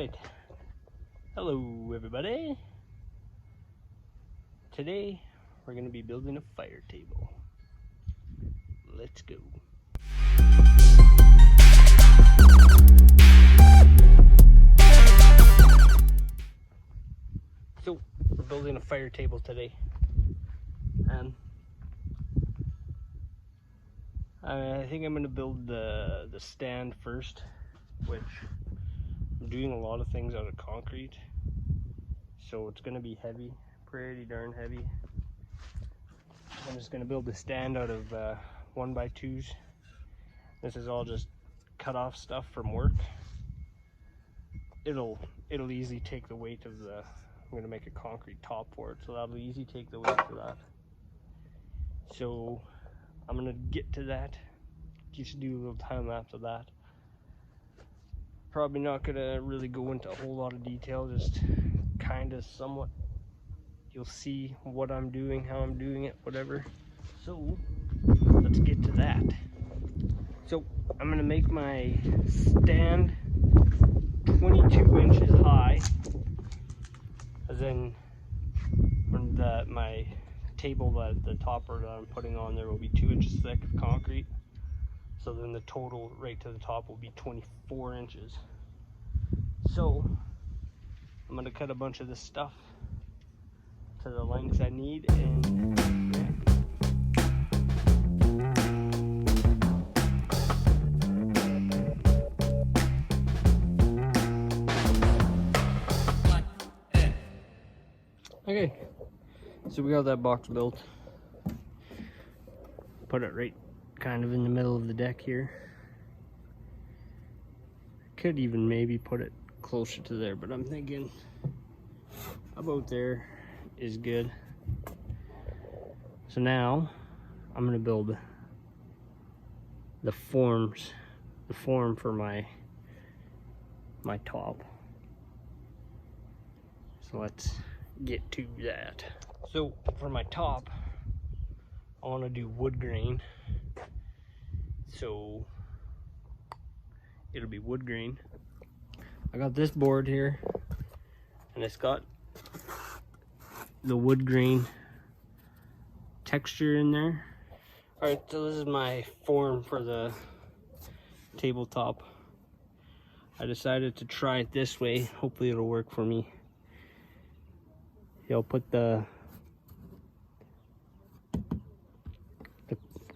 Alright, hello everybody. Today we're going to be building a fire table. Let's go. So we're building a fire table today, and I think I'm going to build the stand first, which I'm doing a lot of things out of concrete, so it's going to be heavy, pretty darn heavy. I'm just going to build the stand out of 1x2s. This is all just cut off stuff from work. It'll easily take the weight of the, I'm going to make a concrete top for it, so that'll easily take the weight for that. So I'm going to get to that, just do a little time lapse of that. Probably not going to really go into a whole lot of detail, just kind of somewhat. You'll see what I'm doing, how I'm doing it, whatever. So let's get to that. So I'm going to make my stand 22 inches high, as in my table, that the topper that I'm putting on there will be 2 inches thick of concrete. So then the total right to the top will be 24 inches. So I'm going to cut a bunch of this stuff to the lengths I need, and okay, so we got that box built. Put it right kind of in the middle of the deck here. Could even maybe put it closer to there, but I'm thinking about there is good. So now I'm gonna build the form for my top. So let's get to that. So for my top, I want to do wood grain. So it'll be wood grain. I got this board here, and it's got the wood grain texture in there. All right, so this is my form for the tabletop. I decided to try it this way. Hopefully it'll work for me. I'll put the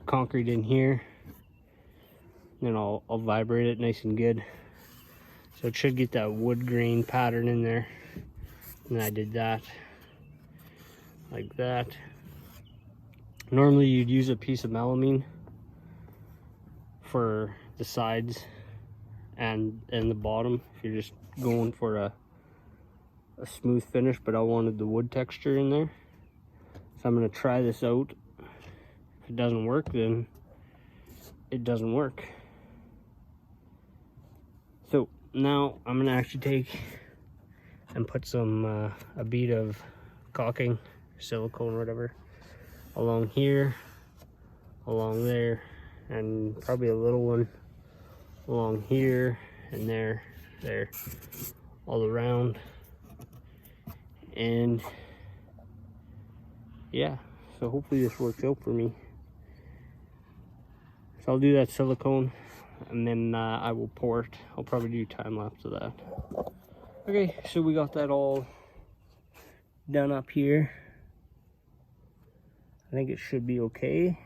concrete in here, then I'll vibrate it nice and good. So it should get that wood grain pattern in there. And I did that like that. Normally you'd use a piece of melamine for the sides and the bottom if you're just going for a smooth finish, but I wanted the wood texture in there. So I'm going to try this out. If it doesn't work, then it doesn't work. So now I'm going to actually take and put some a bead of caulking, silicone or whatever, along here, along there, and probably a little one along here and there, all around. And yeah, so hopefully this works out for me. So I'll do that silicone, and then I will pour it. I'll probably do time lapse of that. Okay, so we got that all done up here. I think it should be okay.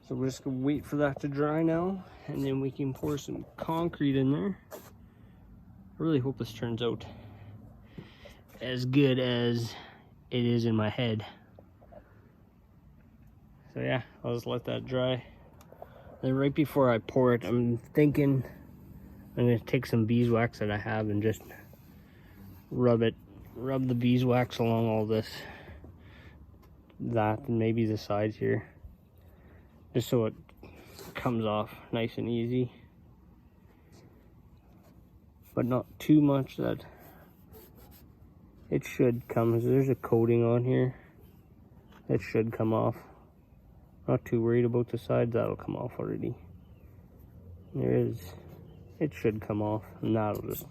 So we're just gonna wait for that to dry now, and then we can pour some concrete in there. I really hope this turns out as good as it is in my head. So yeah, I'll just let that dry. Then right before I pour it, I'm thinking I'm gonna take some beeswax that I have and just rub the beeswax along all this, and maybe the sides here, just so it comes off nice and easy, but not too much that it should come. There's a coating on here. It should come off. Not too worried about the sides. That'll come off already. There is it should come off, and that'll just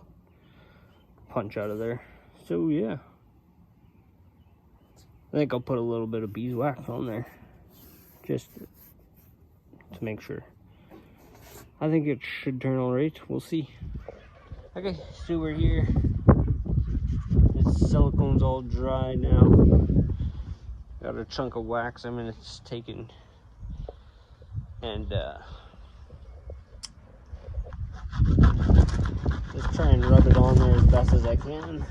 punch out of there. So yeah, I think I'll put a little bit of beeswax on there just to make sure. I think it should turn all right. We'll see. Okay, so we're here. This silicone's all dry now. Got a chunk of wax I'm gonna take and just try and rub it on there as best as I can.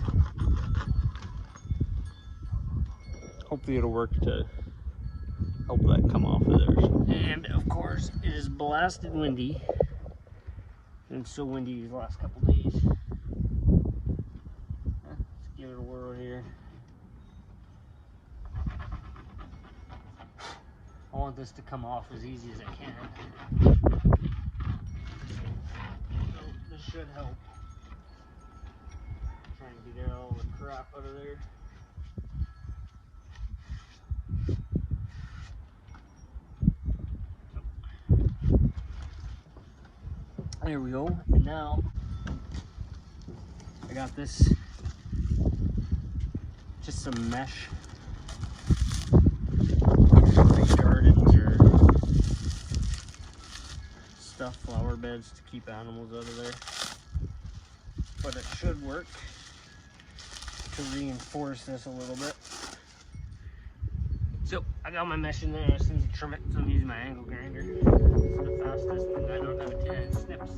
Hopefully it'll work to help that come off of there. And of course, it is blasted windy. And it's so windy these last couple days. Let's give it a whirl here. I want this to come off as easy as I can. So this should help. Trying to get all the crap out of there. There we go. And now I got this, just some mesh. Gardens or stuffed flower beds to keep animals out of there. But it should work to reinforce this a little bit. So I got my mesh in there. I just need to trim it, so I'm using my angle grinder. It's the fastest, and I don't have a 10-inch snips.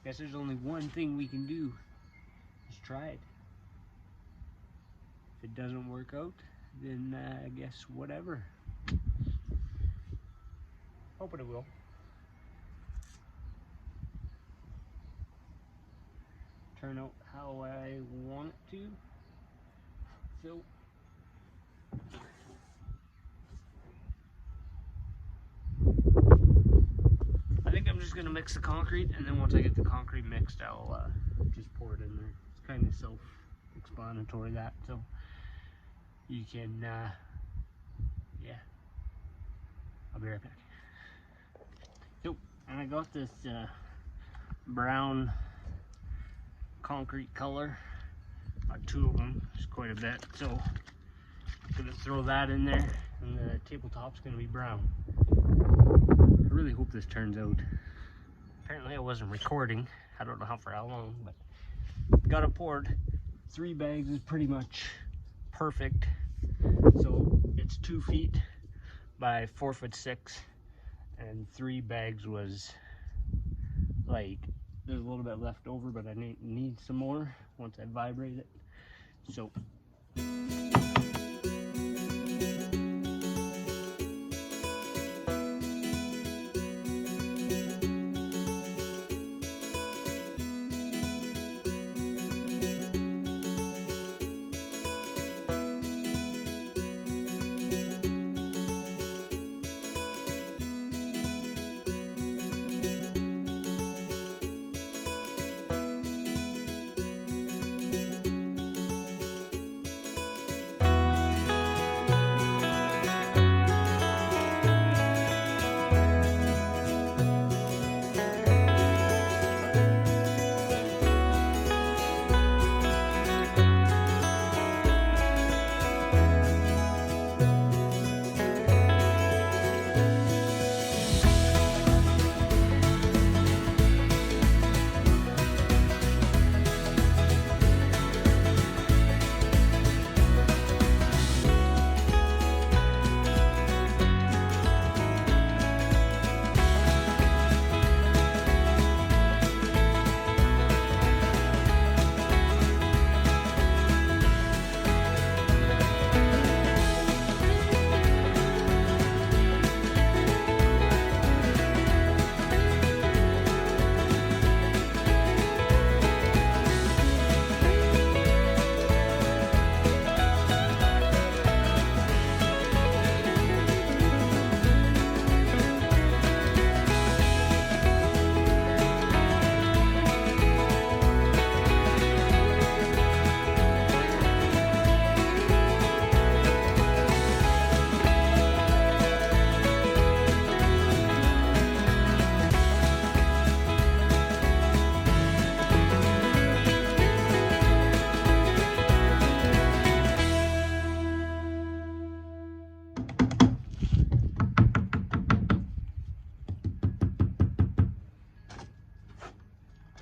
Guess there's only one thing we can do. Just try it. If it doesn't work out, then I guess whatever. Hoping it will. Turn out how I want it to. So I think I'm just gonna mix the concrete, and then once I get the concrete mixed, I'll just pour it in there. It's kind of self-explanatory, that, so you can, yeah. I'll be right back. So, and I got this brown concrete color. Got two of them, it's quite a bit. So, I'm gonna throw that in there, and the tabletop's gonna be brown. I really hope this turns out. Apparently I wasn't recording. I don't know for how long, but got it poured. 3 bags is pretty much perfect. So it's 2 feet by 4'6", and 3 bags was like, there's a little bit left over, but I need some more once I vibrate it. So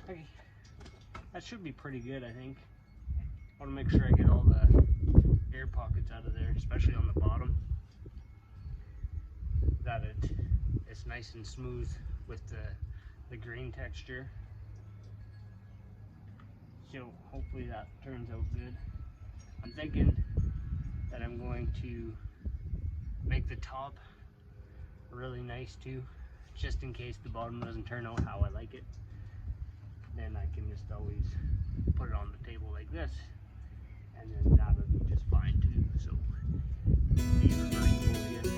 Okay. That should be pretty good, I think. I want to make sure I get all the air pockets out of there, especially on the bottom. That it's nice and smooth with the green texture. So hopefully that turns out good. I'm thinking that I'm going to make the top really nice too, just in case the bottom doesn't turn out how I like it. Then I can just always put it on the table like this, and then that would be just fine too. So be reversible again.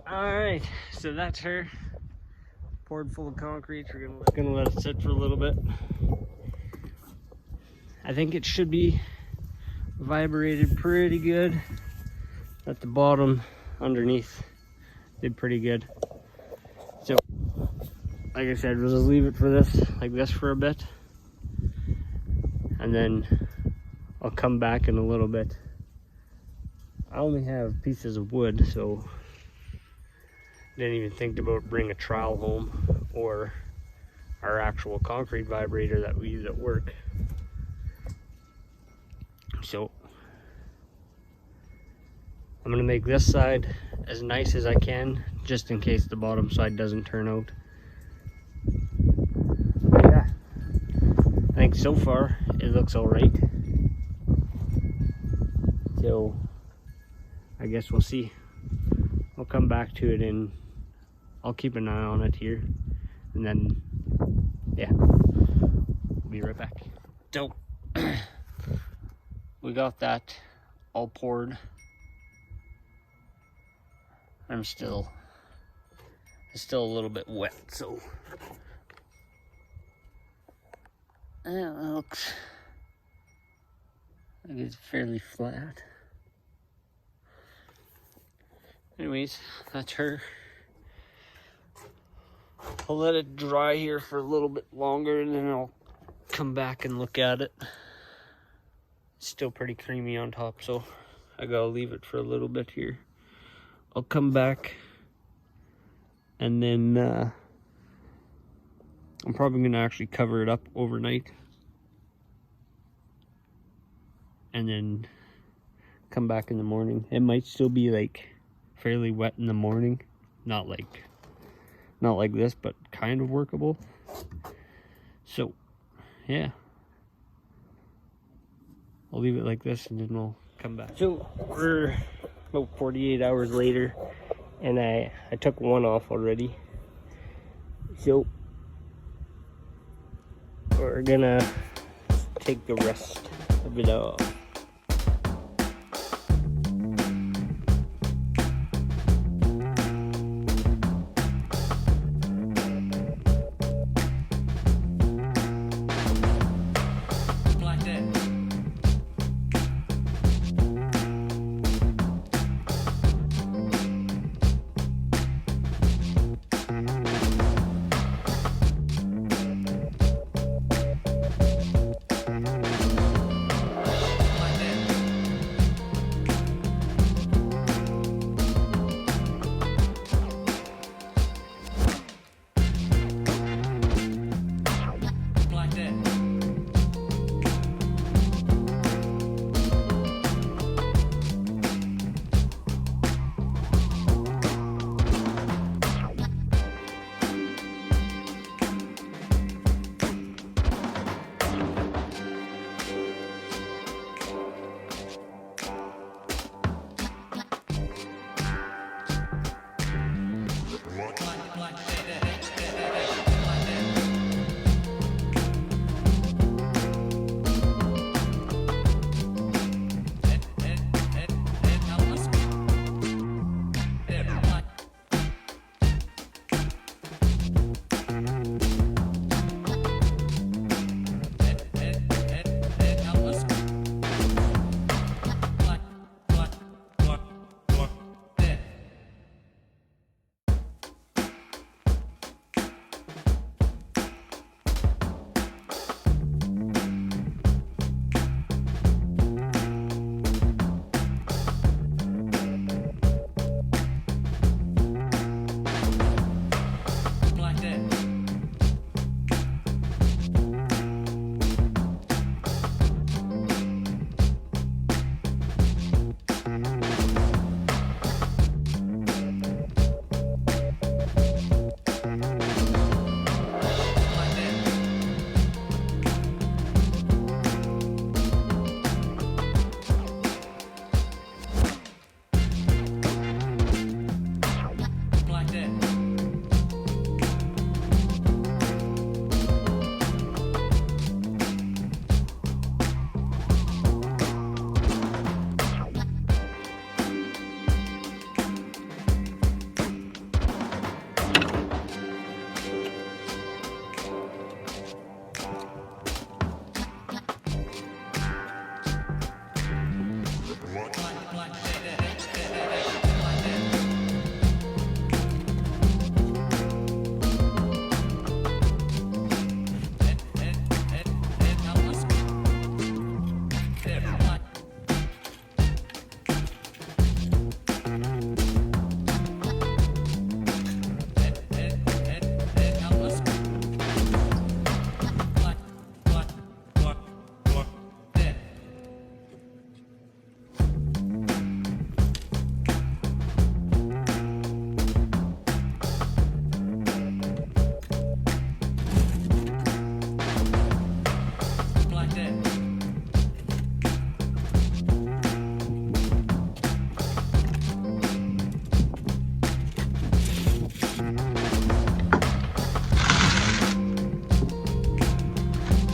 Alright, so that's her. Poured full of concrete. We're gonna let it sit for a little bit. I think it should be vibrated pretty good. At the bottom, underneath, did pretty good. So, like I said, we'll just leave it for like this for a bit. And then I'll come back in a little bit. I only have pieces of wood, so didn't even think about bringing a trowel home or our actual concrete vibrator that we use at work. So I'm gonna make this side as nice as I can, just in case the bottom side doesn't turn out. But yeah, I think so far it looks all right. So I guess we'll see. I'll come back to it and I'll keep an eye on it here, and then yeah, we'll be right back. So we got that all poured. It's still a little bit wet, so yeah, that looks like it's fairly flat. Anyways, that's her. I'll let it dry here for a little bit longer and then I'll come back and look at it. It's still pretty creamy on top, so I gotta leave it for a little bit here. I'll come back and then I'm probably going to actually cover it up overnight and then come back in the morning. It might still be like fairly wet in the morning, not like this, but kind of workable. So yeah, I'll leave it like this and then we'll come back. So we're about 48 hours later and I took one off already, so we're gonna take the rest of it off.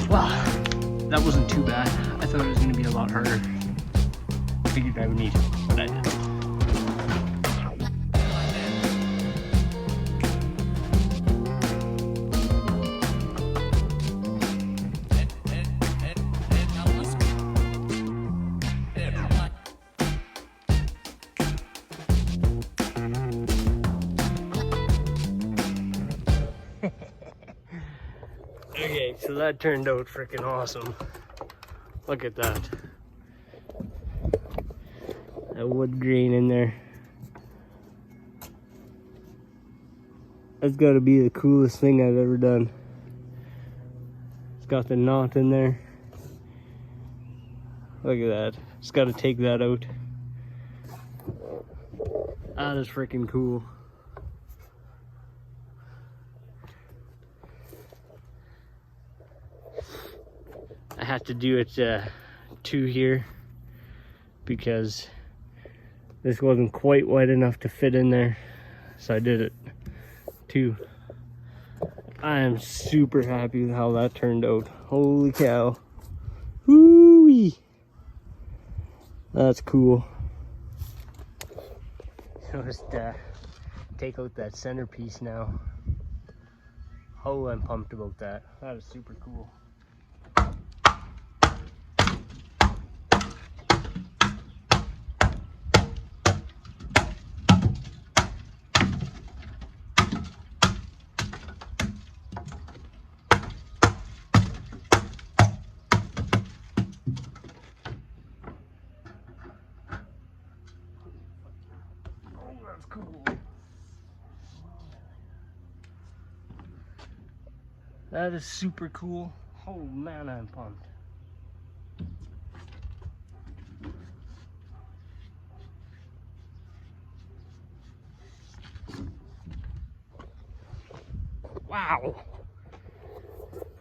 Well, that wasn't too bad. I thought it was going to be a lot harder. I figured I would need it, but I didn't. Okay, so that turned out freaking awesome. Look at that. That wood grain in there. That's got to be the coolest thing I've ever done. It's got the knot in there. Look at that. Just got to take that out. That is freaking cool. I had to do it 2 here because this wasn't quite wide enough to fit in there, so I did it 2. I am super happy with how that turned out. Holy cow. Woo-wee. That's cool. So just take out that centerpiece now. Oh, I'm pumped about that. That is super cool. That's cool. That is super cool. Oh man, I'm pumped. Wow.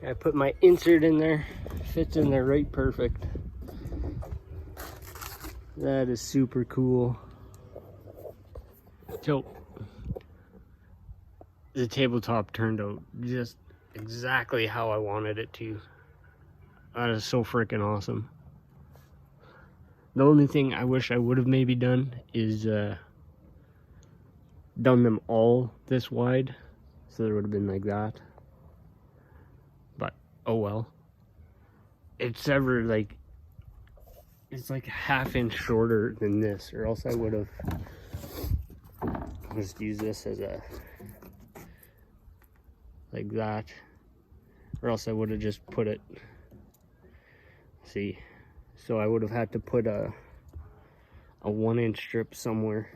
I put my insert in there. Fits in there right perfect. That is super cool. So the tabletop turned out just exactly how I wanted it to. That is so freaking awesome. The only thing I wish I would have maybe done is done them all this wide, so there would have been like that. But oh well. It's ever like, it's like a ½ inch shorter than this, or else I would have just used this as a, like that, or else I would have just put it, see, so I would have had to put a 1-inch strip somewhere.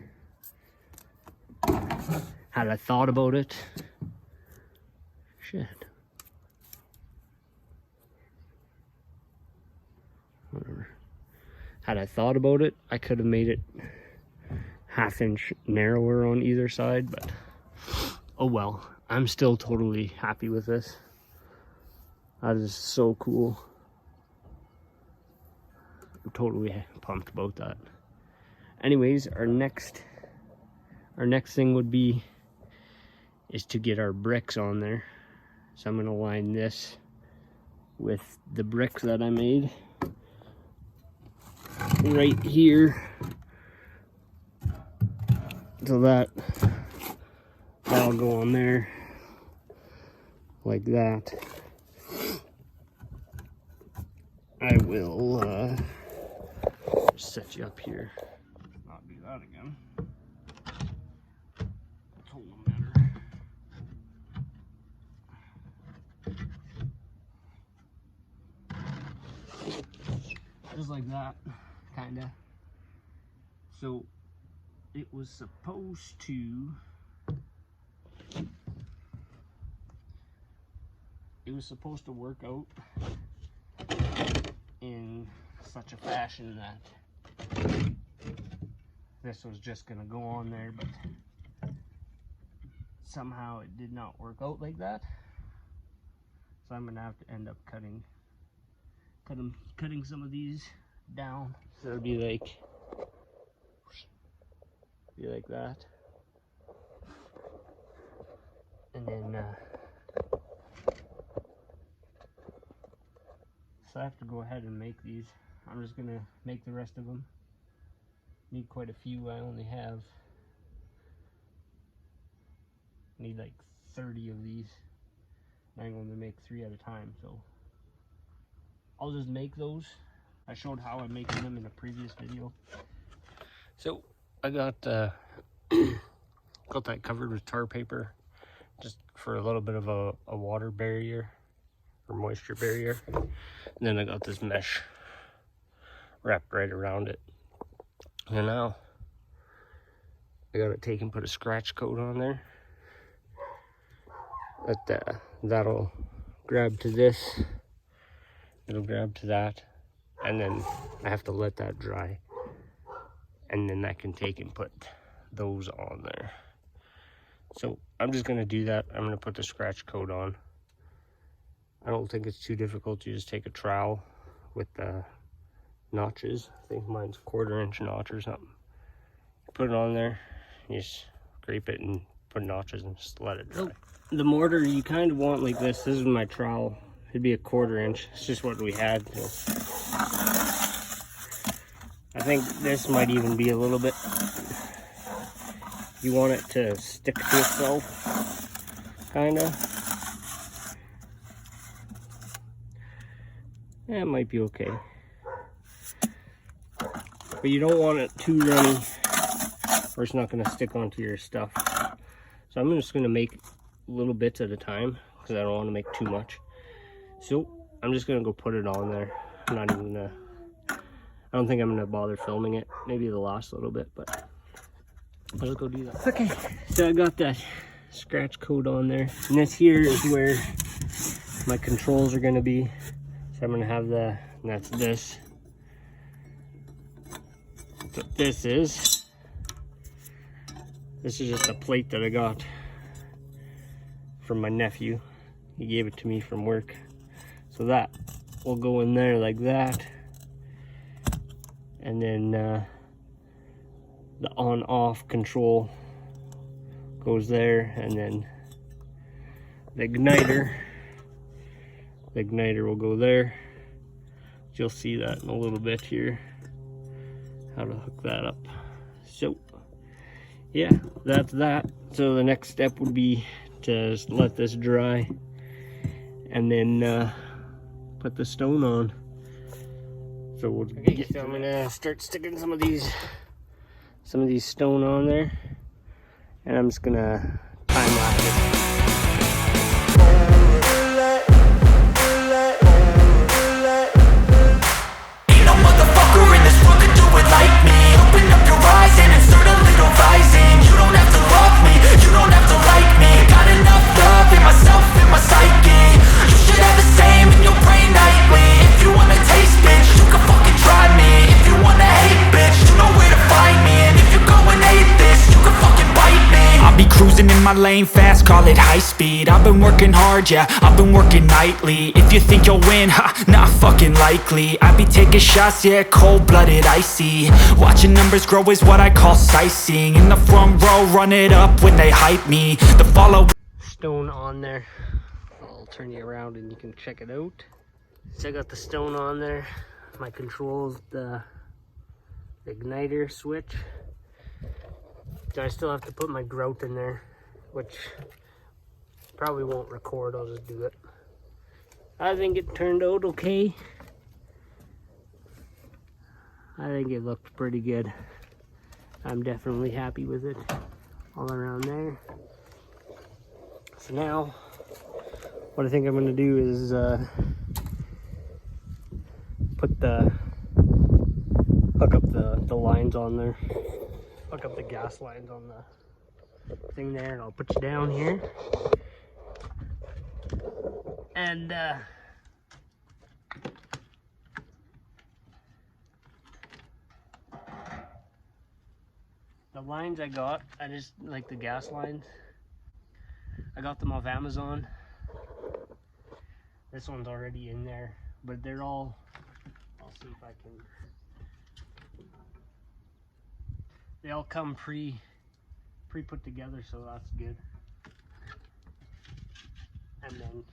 Had I thought about it, shit, whatever. Had I thought about it, I could have made it ½ inch narrower on either side, but oh well. I'm still totally happy with this. That is so cool. I'm totally pumped about that. Anyways, our next thing would be is to get our bricks on there. So I'm gonna line this with the bricks that I made right here, so that'll go on there like that. I will set you up here. Not do that again. It's all no matter. Just like that, kinda. So it was supposed to work out in such a fashion that this was just gonna go on there, but somehow it did not work out like that. So I'm gonna have to end up cutting some of these down. So it'll be like that, and then so I have to go ahead and make these. I'm just gonna make the rest of them. Need quite a few. I only need like 30 of these. I'm going to make 3 at a time, so I'll just make those. I showed how I'm making them in a previous video. So I got got that covered with tar paper, just for a little bit of a water barrier or moisture barrier. And then I got this mesh wrapped right around it. And now I gotta take and put a scratch coat on there. that'll grab to this, it'll grab to that, and then I have to let that dry, and then I can take and put those on there. So I'm just gonna do that. I'm gonna put the scratch coat on. I don't think it's too difficult. You just take a trowel with the notches. I think mine's 1/4 inch notch or something. Put it on there, you just scrape it and put notches and just let it dry. The mortar you kind of want like this. This is my trowel. It'd be a 1/4 inch. It's just what we had. I think this might even be a little bit. You want it to stick to itself, kind of. Yeah, it might be okay. But you don't want it too runny, or it's not going to stick onto your stuff. So I'm just going to make little bits at a time, because I don't want to make too much. So I'm just going to go put it on there. I'm not even going to, I don't think I'm going to bother filming it. Maybe the last little bit, but I'll just go do that. Okay, so I got that scratch coat on there. And this here is where my controls are going to be. So I'm going to have and that's this. That's what this is. This is just a plate that I got from my nephew. He gave it to me from work. So that will go in there like that. And then the on-off control goes there, and then the igniter will go there. You'll see that in a little bit here, how to hook that up. So yeah, that's that. So the next step would be to just let this dry and then put the stone on. So we'll get I'm gonna start sticking some of these stone on there, and I'm just gonna time lapse it. Ain't no motherfucker in this world could do it like me. Open up your eyes and insert a little rising. You don't have to love me, you don't have to like me. Got enough love in myself, in my psyche. You should have the same in your brain nightly. If you wanna taste, bitch, you can fucking try me. If you wanna hate, bitch, you know where to find me. And if you're going hate this, you can fucking bite me. I'll be cruising in my lane fast, call it high speed. I've been working hard, yeah, I've been working nightly. If you think you'll win, ha, not fucking likely. I be taking shots, yeah, cold-blooded, icy. Watching numbers grow is what I call sightseeing. In the front row, run it up when they hype me. The follow stone on there. I'll turn you around and you can check it out. So I got the stone on there. My controls, the igniter switch. So I still have to put my grout in there, which probably won't record. I'll just do it. I think it turned out okay. I think it looked pretty good. I'm definitely happy with it all around there. So now what I think I'm going to do is hook up the lines on there. Hook up the gas lines on the thing there, and I'll put you down here. And the lines I just like the gas lines. I got them off Amazon. This one's already in there, but they're all, I'll see if I can, they all come pre-put together, so that's good. And then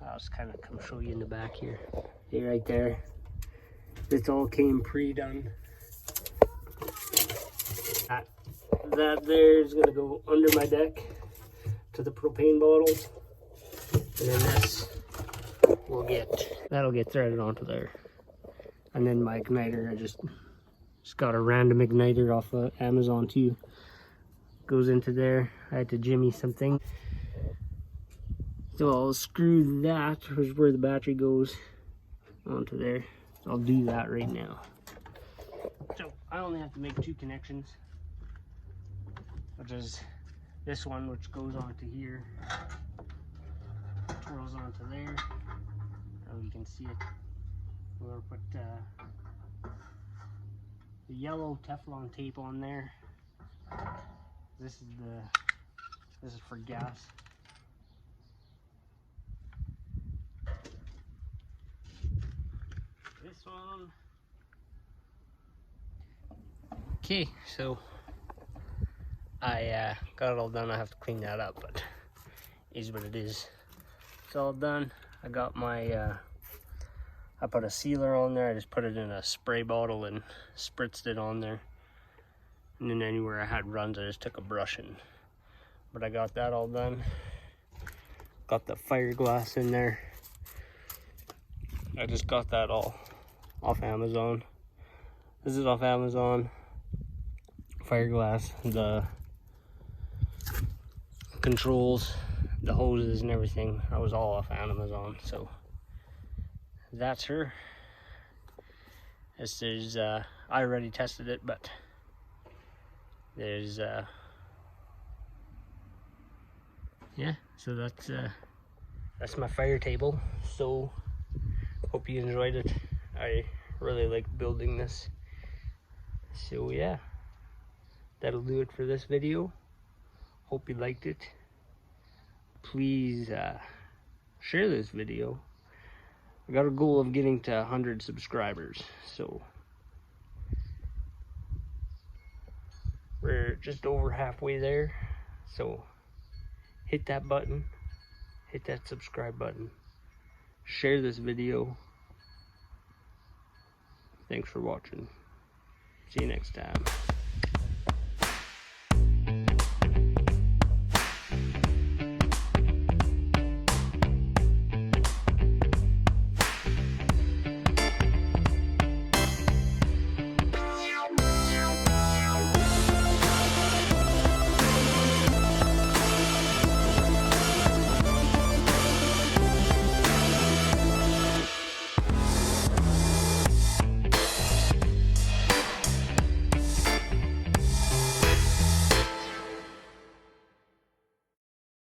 I'll just kind of come show you in the back here. See right there, this all came pre-done. That there is gonna go under my deck to the propane bottles, and then this that'll get threaded onto there. And then my igniter, I just got a random igniter off of Amazon too. Goes into there. I had to jimmy something. So I'll screw that, which is where the battery goes, onto there. So I'll do that right now. So I only have to make 2 connections, which is this one, which goes onto here, rolls onto there. Oh, you can see it. We're gonna put the yellow Teflon tape on there. This is for gas. This one. Okay, so I got it all done. I have to clean that up, but it is what it is. It's all done. I got my I put a sealer on there. I just put it in a spray bottle and spritzed it on there. And then anywhere I had runs, I just took a brush and, but I got that all done. Got the fiberglass in there. I just got that all off Amazon. This is off Amazon. Fiberglass, the controls, the hoses and everything. That was all off Amazon. So that's her. This is I already tested it, but there's yeah, so that's my fire table. So hope you enjoyed it. I really like building this. So yeah, that'll do it for this video. Hope you liked it. Please share this video. I got a goal of getting to 100 subscribers, so we're just over halfway there. So hit that button, hit that subscribe button, share this video. Thanks for watching. See you next time.